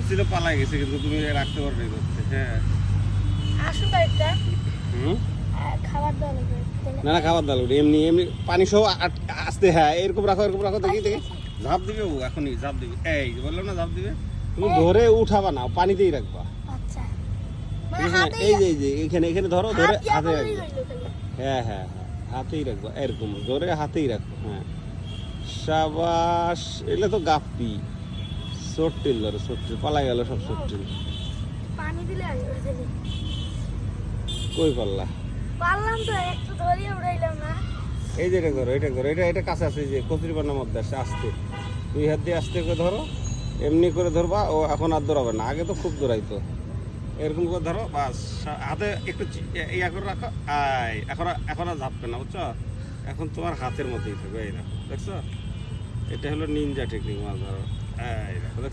ছিল পালাই গেছে, কিন্তু তুমি রাখতে পারবে ধরতে। হ্যাঁ আসুন একটা খাবার দাও না না, খাবার দাও এমনি এমনি পানি সহ আসতে। হ্যাঁ এরকম রাখো, এরকম রাখো, দেখি দেখি। ঝাঁপ দিবে ও, এখনই ঝাঁপ দিবে। এই যে বললাম না ঝাঁপ দিবে। তুমি ধরে উঠাবা না, পানিতেই রাখবা। আচ্ছা এই যে এই যে এখানে এখানে ধরো, ধরে হাতে রাখবা। হ্যাঁ হ্যাঁ হ্যাঁ, হাতেই রাখবা, এরকম ধরে হাতেই রাখো। হ্যাঁ সাবাস, এগুলো তো গাপ্পি। সট্টিল ধরো, সট্টিল পালা গেল সব সট্টিল। পানি দিলে আসবে। কই পাল্লা? পারলাম তো, একটু ধরিয়ে উড়াইলাম না। এই যে এটা ধরো, এটা ধরো, এটা এটা কাছে আছে, এই যে কচুরি পানার মধ্যে আসছে। আস্তে দুই হাত দিয়ে আস্তে করে ধরো, এমনি করে ধরবা। ও এখন আর দৌড়াবে না, আগে তো খুব দৌড়াইতো। এরকম করে ধরো, বাস হাতে একটু ইয়া করে রাখো। এখন এখন আর ঝাপবে না, বুঝছো? এখন তোমার হাতের মধ্যেই থাকবে। এই দেখো, দেখছো? এটা হলো নিনজা টেকনিক মাছ ধরো। এই দেখো, দেখছো?